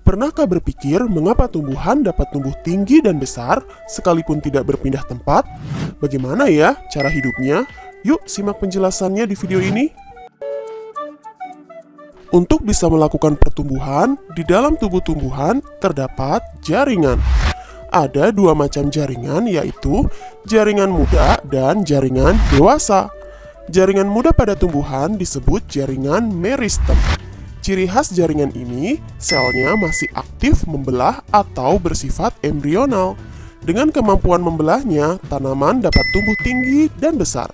Pernahkah berpikir mengapa tumbuhan dapat tumbuh tinggi dan besar sekalipun tidak berpindah tempat? Bagaimana ya cara hidupnya? Yuk simak penjelasannya di video ini. Untuk bisa melakukan pertumbuhan, di dalam tubuh tumbuhan terdapat jaringan. Ada dua macam jaringan, yaitu jaringan muda dan jaringan dewasa. Jaringan muda pada tumbuhan disebut jaringan meristem. Ciri khas jaringan ini, selnya masih aktif membelah atau bersifat embrional. Dengan kemampuan membelahnya, tanaman dapat tumbuh tinggi dan besar.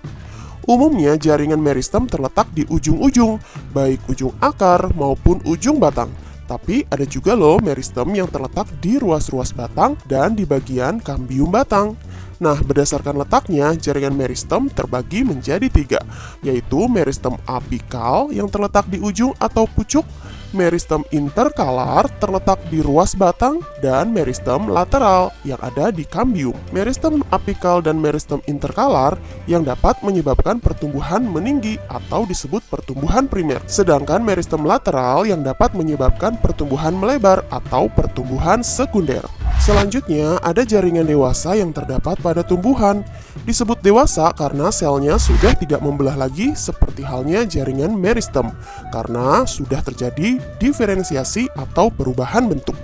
Umumnya jaringan meristem terletak di ujung-ujung, baik ujung akar maupun ujung batang. Tapi ada juga loh meristem yang terletak di ruas-ruas batang dan di bagian kambium batang. Nah, berdasarkan letaknya, jaringan meristem terbagi menjadi tiga, yaitu meristem apikal yang terletak di ujung atau pucuk, meristem interkalar terletak di ruas batang, dan meristem lateral yang ada di kambium. Meristem apikal dan meristem interkalar yang dapat menyebabkan pertumbuhan meninggi atau disebut pertumbuhan primer, sedangkan meristem lateral yang dapat menyebabkan pertumbuhan melebar atau pertumbuhan sekunder. Selanjutnya, ada jaringan dewasa yang terdapat pada tumbuhan. Disebut dewasa karena selnya sudah tidak membelah lagi seperti halnya jaringan meristem, karena sudah terjadi diferensiasi atau perubahan bentuk.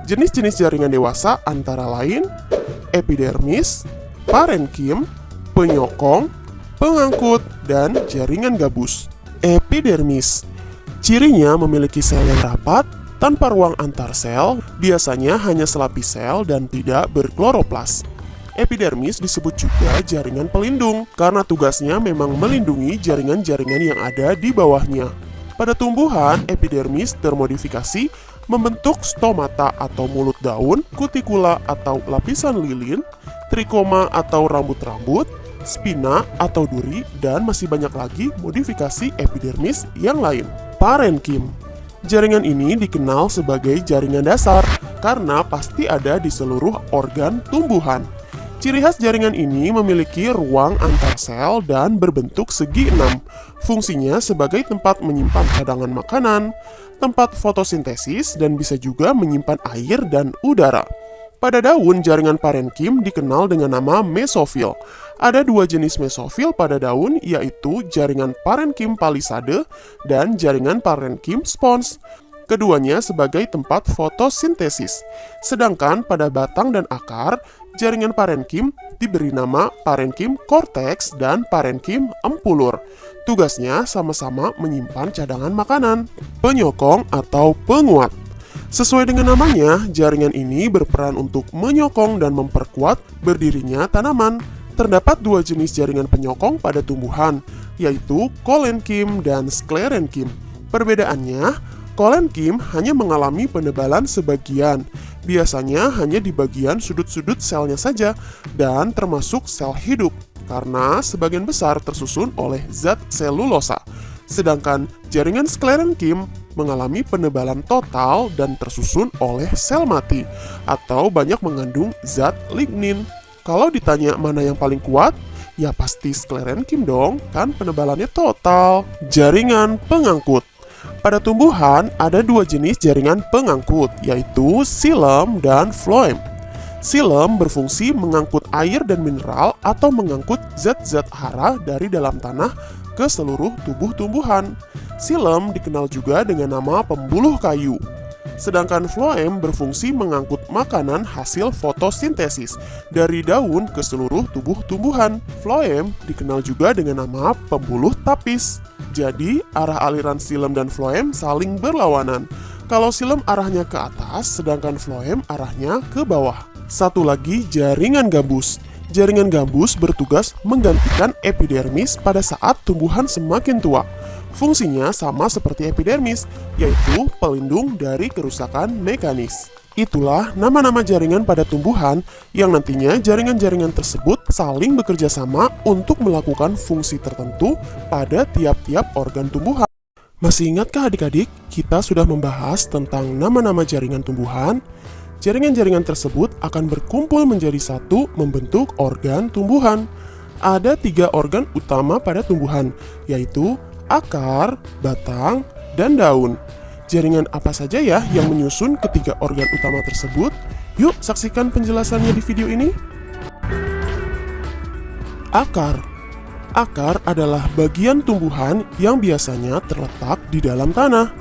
Jenis-jenis jaringan dewasa antara lain epidermis, parenkim, penyokong, pengangkut, dan jaringan gabus. Epidermis, cirinya memiliki sel yang rapat, tanpa ruang antar sel, biasanya hanya selapis sel dan tidak berkloroplas. Epidermis disebut juga jaringan pelindung, karena tugasnya memang melindungi jaringan-jaringan yang ada di bawahnya. Pada tumbuhan, epidermis termodifikasi membentuk stomata atau mulut daun, kutikula atau lapisan lilin, trikoma atau rambut-rambut, spina atau duri, dan masih banyak lagi modifikasi epidermis yang lain. Parenkim, jaringan ini dikenal sebagai jaringan dasar karena pasti ada di seluruh organ tumbuhan. Ciri khas jaringan ini memiliki ruang antar sel dan berbentuk segi enam. Fungsinya sebagai tempat menyimpan cadangan makanan, tempat fotosintesis, dan bisa juga menyimpan air dan udara. Pada daun, jaringan parenkim dikenal dengan nama mesofil. Ada dua jenis mesofil pada daun, yaitu jaringan parenkim palisade dan jaringan parenkim spons. Keduanya sebagai tempat fotosintesis. Sedangkan pada batang dan akar, jaringan parenkim diberi nama parenkim korteks dan parenkim empulur. Tugasnya sama-sama menyimpan cadangan makanan. Penyokong atau penguat. Sesuai dengan namanya, jaringan ini berperan untuk menyokong dan memperkuat berdirinya tanaman. Terdapat dua jenis jaringan penyokong pada tumbuhan, yaitu kolenkim dan sklerenkim. Perbedaannya, kolenkim hanya mengalami penebalan sebagian, biasanya hanya di bagian sudut-sudut selnya saja, dan termasuk sel hidup, karena sebagian besar tersusun oleh zat selulosa. Sedangkan jaringan sklerenkim mengalami penebalan total dan tersusun oleh sel mati, atau banyak mengandung zat lignin. Kalau ditanya mana yang paling kuat, ya pasti sklerenkim dong, kan penebalannya total. Jaringan pengangkut. Pada tumbuhan, ada dua jenis jaringan pengangkut, yaitu xilem dan phloem. Xilem berfungsi mengangkut air dan mineral atau mengangkut zat-zat hara dari dalam tanah ke seluruh tubuh tumbuhan. Xilem dikenal juga dengan nama pembuluh kayu. Sedangkan phloem berfungsi mengangkut makanan hasil fotosintesis dari daun ke seluruh tubuh tumbuhan. Phloem dikenal juga dengan nama pembuluh tapis. Jadi, arah aliran xilem dan phloem saling berlawanan. Kalau xilem arahnya ke atas, sedangkan phloem arahnya ke bawah. Satu lagi, jaringan gambus. Jaringan gambus bertugas menggantikan epidermis pada saat tumbuhan semakin tua. Fungsinya sama seperti epidermis, yaitu pelindung dari kerusakan mekanis. Itulah nama-nama jaringan pada tumbuhan yang nantinya jaringan-jaringan tersebut saling bekerja sama untuk melakukan fungsi tertentu pada tiap-tiap organ tumbuhan. Masih ingatkah adik-adik, kita sudah membahas tentang nama-nama jaringan tumbuhan? Jaringan-jaringan tersebut akan berkumpul menjadi satu membentuk organ tumbuhan. Ada 3 organ utama pada tumbuhan, yaitu akar, batang, dan daun. Jaringan apa saja ya yang menyusun ketiga organ utama tersebut? Yuk saksikan penjelasannya di video ini. Akar. Akar adalah bagian tumbuhan yang biasanya terletak di dalam tanah.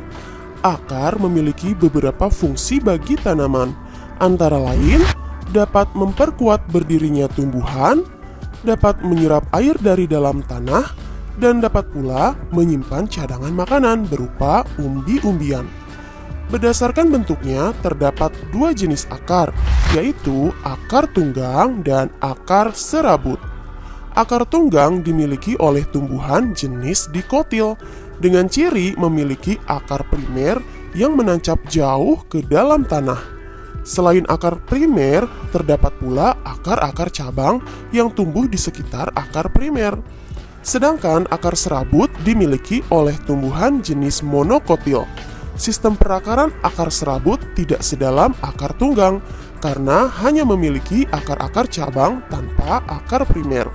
Akar memiliki beberapa fungsi bagi tanaman, antara lain dapat memperkuat berdirinya tumbuhan, dapat menyerap air dari dalam tanah, dan dapat pula menyimpan cadangan makanan berupa umbi-umbian. Berdasarkan bentuknya, terdapat dua jenis akar, yaitu akar tunggang dan akar serabut. Akar tunggang dimiliki oleh tumbuhan jenis dikotil, dengan ciri memiliki akar primer yang menancap jauh ke dalam tanah. Selain akar primer, terdapat pula akar-akar cabang yang tumbuh di sekitar akar primer. Sedangkan akar serabut dimiliki oleh tumbuhan jenis monokotil. Sistem perakaran akar serabut tidak sedalam akar tunggang karena hanya memiliki akar-akar cabang tanpa akar primer.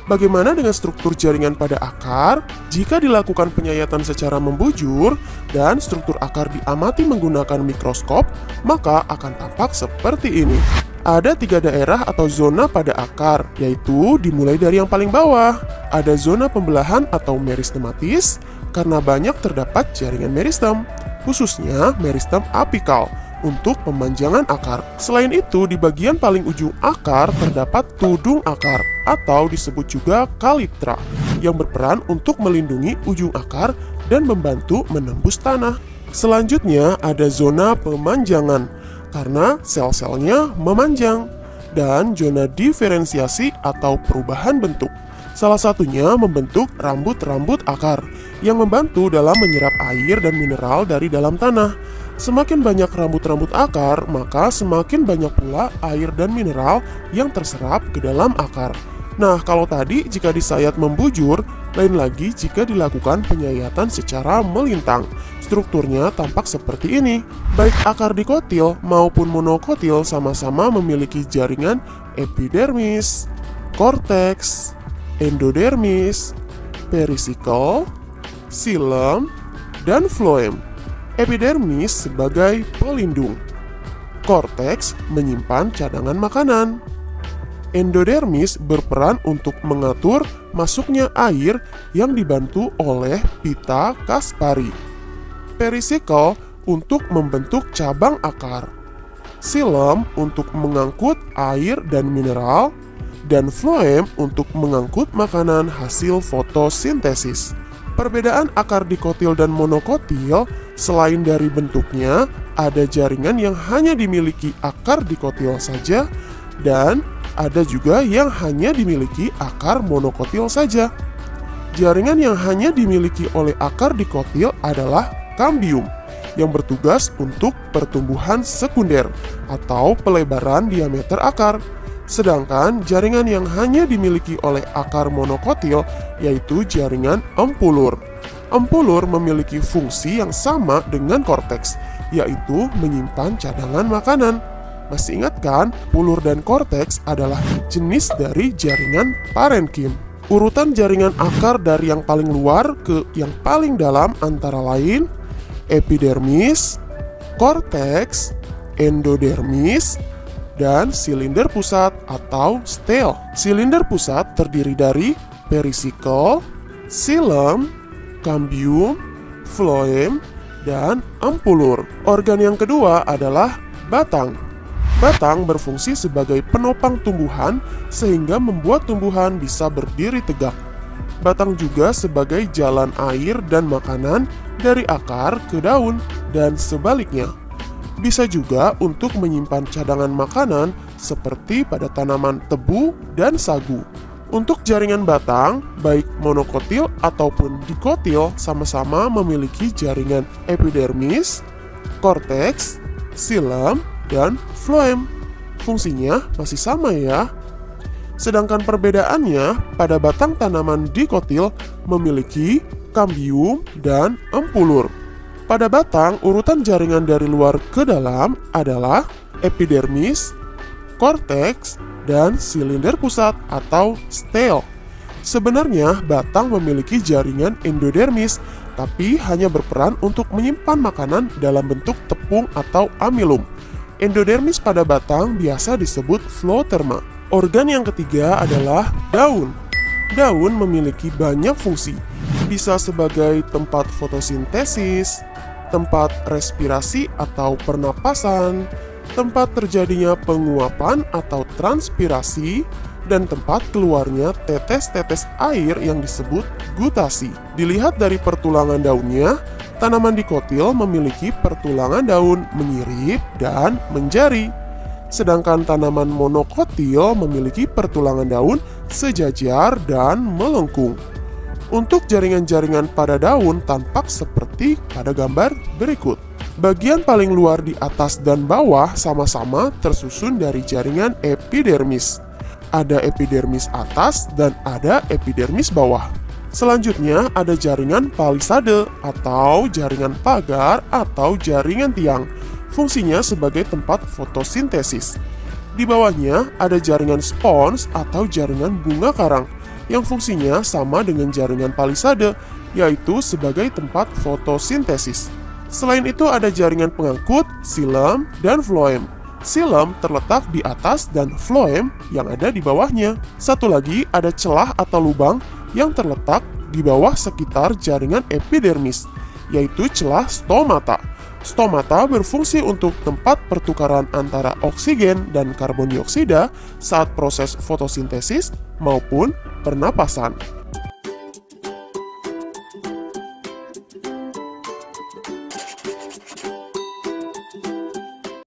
Bagaimana dengan struktur jaringan pada akar? Jika dilakukan penyayatan secara membujur dan struktur akar diamati menggunakan mikroskop, maka akan tampak seperti ini. Ada 3 daerah atau zona pada akar, yaitu dimulai dari yang paling bawah. Ada zona pembelahan atau meristematis, karena banyak terdapat jaringan meristem, khususnya meristem apikal, untuk pemanjangan akar. Selain itu, di bagian paling ujung akar terdapat tudung akar atau disebut juga kalitra yang berperan untuk melindungi ujung akar dan membantu menembus tanah. Selanjutnya ada zona pemanjangan karena sel-selnya memanjang, dan zona diferensiasi atau perubahan bentuk. Salah satunya membentuk rambut-rambut akar yang membantu dalam menyerap air dan mineral dari dalam tanah. Semakin banyak rambut-rambut akar, maka semakin banyak pula air dan mineral yang terserap ke dalam akar. Nah, kalau tadi jika disayat membujur, lain lagi jika dilakukan penyayatan secara melintang. Strukturnya tampak seperti ini. Baik akar dikotil maupun monokotil sama-sama memiliki jaringan epidermis, korteks, endodermis, perisikel, xilem, dan floem. Epidermis sebagai pelindung, korteks menyimpan cadangan makanan, endodermis berperan untuk mengatur masuknya air yang dibantu oleh pita Kaspari, perisikel untuk membentuk cabang akar, xilem untuk mengangkut air dan mineral, dan floem untuk mengangkut makanan hasil fotosintesis. Perbedaan akar dikotil dan monokotil, selain dari bentuknya, ada jaringan yang hanya dimiliki akar dikotil saja, dan ada juga yang hanya dimiliki akar monokotil saja. Jaringan yang hanya dimiliki oleh akar dikotil adalah kambium, yang bertugas untuk pertumbuhan sekunder atau pelebaran diameter akar. Sedangkan jaringan yang hanya dimiliki oleh akar monokotil yaitu jaringan empulur. Empulur memiliki fungsi yang sama dengan korteks, yaitu menyimpan cadangan makanan. Masih ingat kan, empulur dan korteks adalah jenis dari jaringan parenkim. Urutan jaringan akar dari yang paling luar ke yang paling dalam antara lain epidermis, korteks, endodermis, dan silinder pusat atau stel. Silinder pusat terdiri dari perisikel, xilem, kambium, floem, dan empulur. Organ yang kedua adalah batang. Batang berfungsi sebagai penopang tumbuhan sehingga membuat tumbuhan bisa berdiri tegak. Batang juga sebagai jalan air dan makanan dari akar ke daun dan sebaliknya. Bisa juga untuk menyimpan cadangan makanan seperti pada tanaman tebu dan sagu. Untuk jaringan batang, baik monokotil ataupun dikotil sama-sama memiliki jaringan epidermis, korteks, xilem, dan floem. Fungsinya masih sama ya. Sedangkan perbedaannya pada batang tanaman dikotil memiliki kambium dan empulur. Pada batang, urutan jaringan dari luar ke dalam adalah epidermis, korteks, dan silinder pusat atau stel. Sebenarnya, batang memiliki jaringan endodermis tapi hanya berperan untuk menyimpan makanan dalam bentuk tepung atau amilum. Endodermis pada batang biasa disebut floterma. Organ yang ketiga adalah daun. Daun memiliki banyak fungsi, bisa sebagai tempat fotosintesis, tempat respirasi atau pernapasan, tempat terjadinya penguapan atau transpirasi, dan tempat keluarnya tetes-tetes air yang disebut gutasi. Dilihat dari pertulangan daunnya, tanaman dikotil memiliki pertulangan daun menyirip dan menjari. Sedangkan tanaman monokotil memiliki pertulangan daun sejajar dan melengkung. Untuk jaringan-jaringan pada daun tampak seperti pada gambar berikut. Bagian paling luar di atas dan bawah sama-sama tersusun dari jaringan epidermis. Ada epidermis atas dan ada epidermis bawah. Selanjutnya ada jaringan palisade atau jaringan pagar atau jaringan tiang. Fungsinya sebagai tempat fotosintesis. Di bawahnya ada jaringan spons atau jaringan bunga karang yang fungsinya sama dengan jaringan palisade, yaitu sebagai tempat fotosintesis. Selain itu ada jaringan pengangkut, xilem, dan floem. Xilem terletak di atas dan floem yang ada di bawahnya. Satu lagi ada celah atau lubang yang terletak di bawah sekitar jaringan epidermis, yaitu celah stomata. Stomata berfungsi untuk tempat pertukaran antara oksigen dan karbon dioksida saat proses fotosintesis maupun pernapasan.